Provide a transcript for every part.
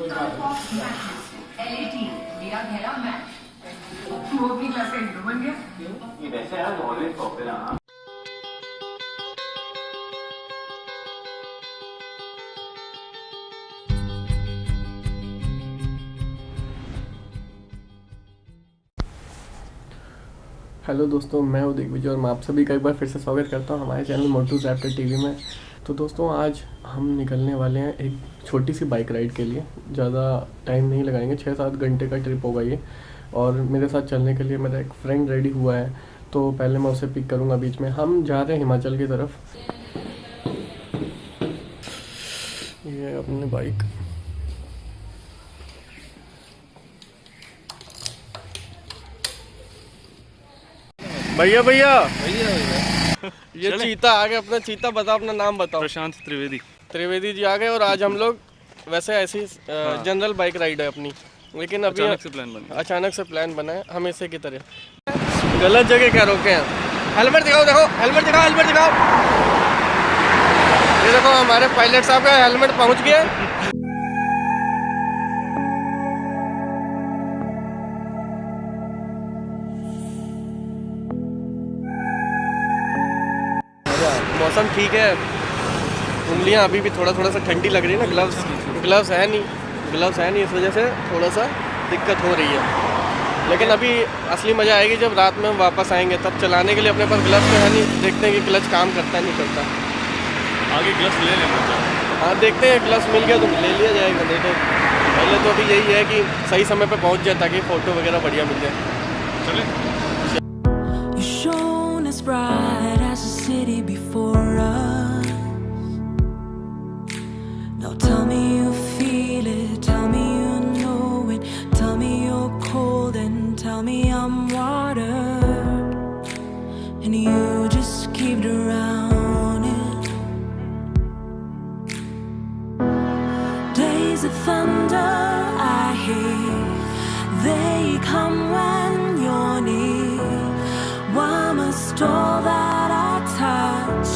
वो भी क्लास का हीरो बन गया। ये वैसे यार ऑलवेज पॉपुलर। हेलो दोस्तों, मैं हूँ दिग्विजय और मैं आप सभी का एक बार फिर से स्वागत करता हूँ हमारे चैनल मोटू रैप्टर टीवी में। तो दोस्तों, आज हम निकलने वाले हैं एक छोटी सी बाइक राइड के लिए। ज़्यादा टाइम नहीं लगाएंगे, 6-7 घंटे का ट्रिप होगा ये। और मेरे साथ चलने के लिए मेरा एक फ्रेंड रेडी हुआ है, तो पहले मैं उसे पिक करूँगा। बीच में हम जा रहे हैं हिमाचल की तरफ। ये अपनी बाइक। भैया भैया ये चीता आ गए। अपना चीता बताओ, अपना नाम बताओ। प्रशांत त्रिवेदी जी आ गए। और आज हम लोग वैसे ऐसी जनरल बाइक राइड है अपनी, लेकिन अभी अचानक से प्लान बना है हमेशा की तरह। गलत जगह क्या रोके हैं। हेलमेट दिखाओ, देखो हेलमेट दिखाओ, हेलमेट दिखाओ। ये देखो हमारे पायलट साहब का हेलमेट पहुंच गया। मौसम ठीक है, उंगलियां अभी भी थोड़ा सा ठंडी लग रही है ना। ग्लव्स है नहीं, इस वजह से थोड़ा सा दिक्कत हो रही है। लेकिन अभी असली मज़ा आएगी जब रात में हम वापस आएंगे, तब चलाने के लिए अपने पास ग्लव्स तो है नहीं। देखते हैं कि क्लच काम करता है नहीं करता। आगे ग्लव्स ले लेना। हाँ, देखते हैं, ग्लव्स मिल गया तो ले लिया जाएगा। नहीं तो पहले तो अभी यही है कि सही समय पर पहुँच जाए ताकि फ़ोटो वगैरह बढ़िया मिल जाए। चले bright as the city before us. Now tell me you feel it, tell me you know it, tell me you're cold and tell me I'm water, and you just keep drowning. Days of thunder I hear, they come when you're near. Why must all that I touch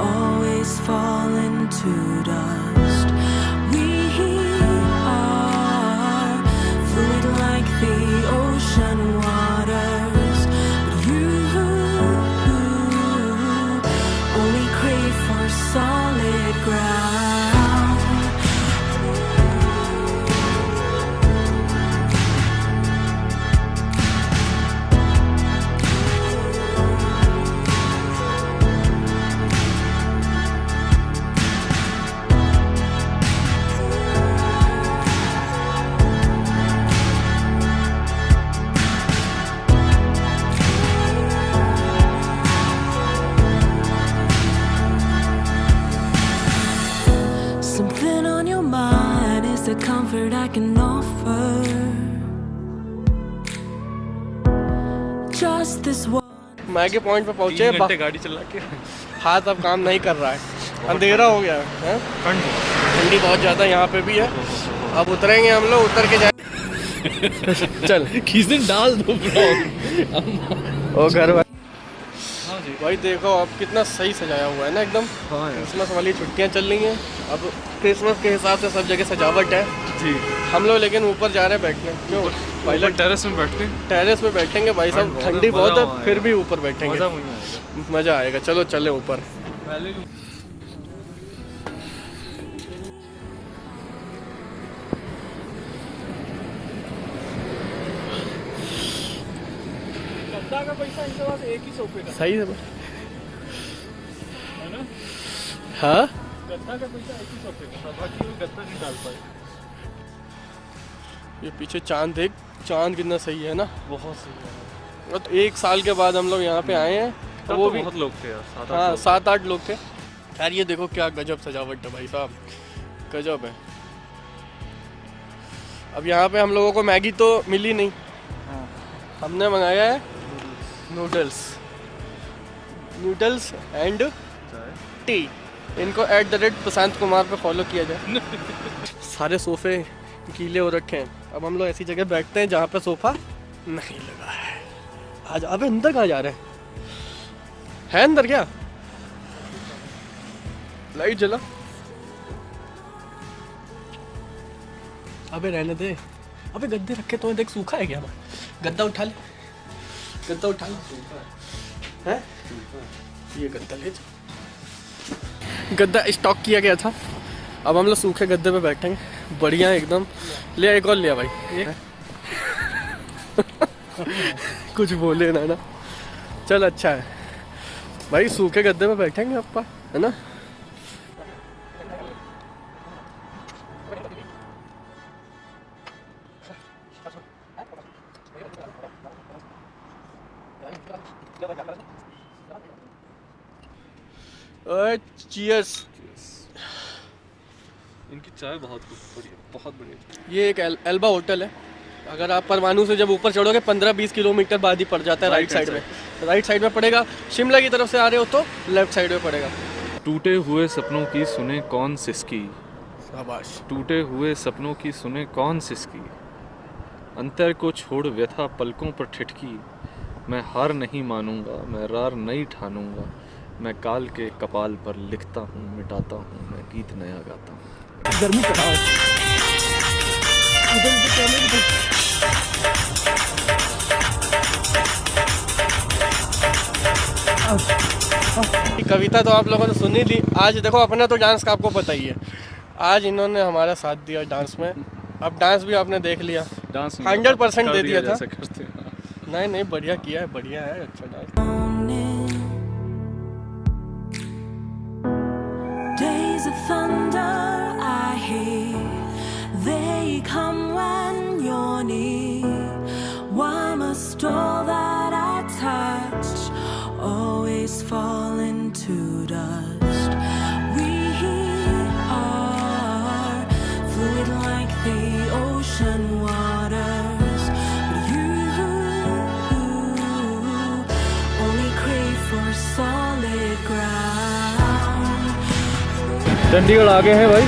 always fall into dust? We are fluid like the ocean waters, but you only crave for solid ground. The comfort I can offer, just this one. Maggi point पे पहुंचे। गाड़ी चला के हाथ अब काम नहीं कर रहा है, अंधेरा हो गया है। ठंडी बहुत ज़्यादा यहाँ पे भी है। अब उतरेंगे हम लोग, उतर के जाए। चल किसी डाल दो ओ घर भाई देखो अब कितना सही सजाया हुआ है ना एकदम। क्रिसमस वाली छुट्टियां चल रही हैं, अब क्रिसमस के हिसाब से सब जगह सजावट है जी। हम लोग लेकिन ऊपर जा रहे हैं बैठने। क्यों? पहले टेरेस में बैठते हैं। टेरेस में बैठेंगे भाई साहब, ठंडी बहुत है फिर भी ऊपर बैठेंगे, मज़ा आएगा। चलो चले ऊपर। का पैसा इनके पास एक ही सोफे का सही है ना। हाँ, गद्दा का पैसा एक ही सोफे का, बाकी वो गद्दा नहीं डाल पाए। ये पीछे चांद देख, चांद कितना सही है ना, बहुत सही है। तो 1 साल के बाद हम लोग यहाँ पे आए हैं, तो वो भी बहुत लोग थे यार। हाँ 7-8 लोग थे यार। ये देखो क्या गजब सजावट है भाई साहब, गजब है। अब यहाँ पे हम लोगों को मैगी तो मिली नहीं, हमने मंगाया है नूडल्स एंड टी। इनको @प्रशांत कुमार पे फॉलो किया जाए। सारे सोफे गीले हो रखे हैं। अब हम लोग ऐसी जगह बैठते हैं जहाँ पे सोफा नहीं लगा है। आज अबे अंदर कहाँ जा रहे हैं अंदर क्या? लाइट जला। अबे रहने दे, अबे गद्दे रखे तो देख सूखा है क्या? गद्दा उठा ले, गद्दा उठा ले। हैं? ये गद्दा ले जा। गद्दा स्टॉक किया गया था, अब हम लोग सूखे गद्दे पे बैठेंगे, बढ़िया एकदम। ले एक और लिया भाई। कुछ बोले ना, चल अच्छा है भाई, सूखे गद्दे पे बैठेंगे अपा, है ना। चीयर्स। इनकी चाय बहुत बढ़िया, बहुत बढ़िया। ये एक एल्बा होटल है। अगर आप परमाणु से जब ऊपर चढ़ोगे 15-20 किलोमीटर बाद ही पड़ जाता है राइट साइड में। राइट साइड में पड़ेगा। शिमला की तरफ से आ रहे हो तो लेफ्ट साइड में पड़ेगा। टूटे हुए सपनों की सुने कौन सिसकी, शाबाश। टूटे हुए सपनों की सुने कौन सिसकी, अंतर को छोड़ व्यथा पलकों पर ठिठकी, मैं हार नहीं मानूंगा, मैं रार नहीं ठानूंगा, मैं काल के कपाल पर लिखता हूँ, मिटाता हूँ, मैं गीत नया गाता हूँ। गर्मी कहाँ है? कविता तो आप लोगों ने सुनी ली। आज देखो अपना तो डांस का आपको पता ही है, आज इन्होंने हमारा साथ दिया डांस में। अब डांस भी आपने देख लिया, डांस 100% दे दिया था। करते हैं। नहीं बढ़िया किया है, बढ़िया है, अच्छा dance. Days of thunder I hear, they come when you're near. Why must all that I touch always fall into dust? We are fluid like the ocean waters, but you only crave for solid ground. Chandigarh आगे है भाई।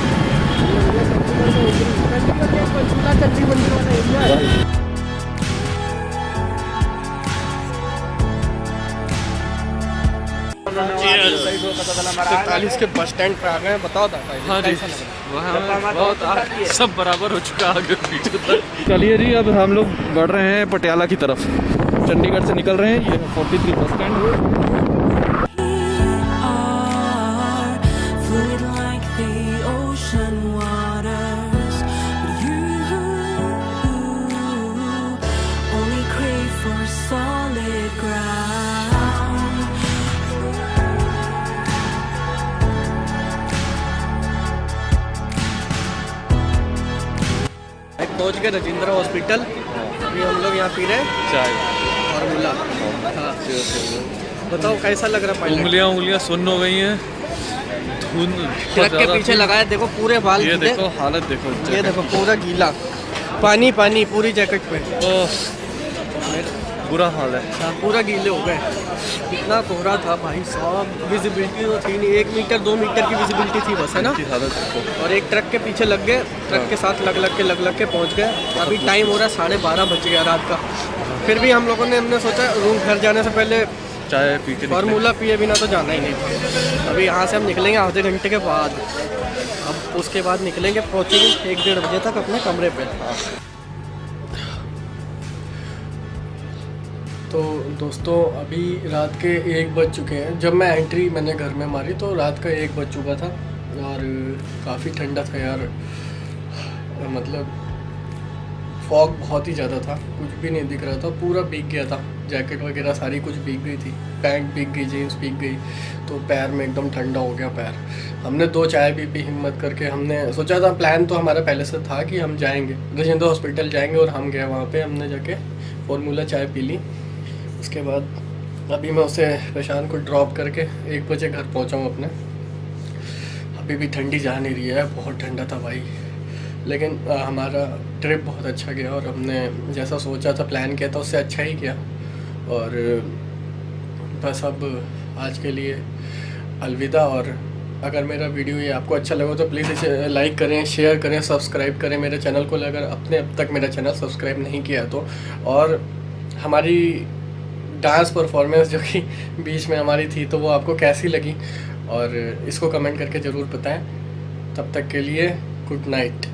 पैंतालीस के bus stand पे आ गए हैं। बताओ दादा, हाँ जी, वहाँ बहुत सब बराबर हो चुका आगे पीछे तक। चलिए जी, अब हम लोग बढ़ रहे हैं पटियाला की तरफ। चंडीगढ़ से निकल रहे हैं, ये 43 बस स्टैंड। पहुंच गए राजेंद्र हॉस्पिटल। अभी हम लोग यहाँ पी रहे हैं चाय फॉर्मूला। हाँ, बताओ कैसा लग रहा है? उंगलियां सुन्न हो गई हैं, धुंध ट्रक के पीछे लगाए, देखो पूरे बाल। ये देखो हालत देखो, ये देखो पूरा गीला, पानी पानी पूरी जैकेट पे। बुरा हाल है। पूरा गीले हो गए। कितना कोहरा था भाई साहब, विजिबिलिटी तो थी नहीं, 1 मीटर 2 मीटर की विजिबिलिटी थी बस, है ना। हालत और एक ट्रक के पीछे लग गए, ट्रक के साथ लग लग के पहुंच गए। अभी टाइम हो रहा है 12:30 बज गया रात का। फिर भी हम लोगों ने हमने सोचा रूम घर जाने से पहले चाय पी के फॉर्मूला पिए बिना तो जाना ही नहीं था। अभी यहाँ से हम निकलेंगे आधे घंटे के बाद। अब उसके बाद निकलेंगे, पहुँचेंगे 1-1:30 बजे तक अपने कमरे पे। तो दोस्तों अभी रात के 1 बज चुके हैं। जब मैं एंट्री मैंने घर में मारी तो रात का 1 बज चुका था और काफ़ी ठंडा था यार। मतलब फॉग बहुत ही ज़्यादा था, कुछ भी नहीं दिख रहा था, पूरा भीग गया था। जैकेट वगैरह सारी कुछ भीग गई थी, पैंट भीग गई, जीन्स भीग गई, तो पैर में एकदम ठंडा हो गया पैर। हमने 2 चाय भी पी हिम्मत करके। हमने सोचा था, प्लान तो हमारा पहले से था कि हम जाएंगे राजेंद्र हॉस्पिटल जाएंगे, और हम गए वहाँ पे, हमने जाके फॉर्मूला चाय पी ली। उसके बाद अभी मैं उसे प्रशांत को ड्रॉप करके 1 बजे घर पहुँचा हूँ अपने। अभी भी ठंडी जा नहीं रही है, बहुत ठंडा था भाई। लेकिन हमारा ट्रिप बहुत अच्छा गया और हमने जैसा सोचा था, प्लान किया था, उससे अच्छा ही किया। और बस अब आज के लिए अलविदा। और अगर मेरा वीडियो ये आपको अच्छा लगा तो प्लीज़ इसे लाइक करें, शेयर करें, सब्सक्राइब करें मेरे चैनल को, अगर आपने अब तक मेरा चैनल सब्सक्राइब नहीं किया तो। और हमारी डांस परफॉर्मेंस जो कि बीच में हमारी थी, तो वो आपको कैसी लगी और इसको कमेंट करके ज़रूर बताएं। तब तक के लिए गुड नाइट।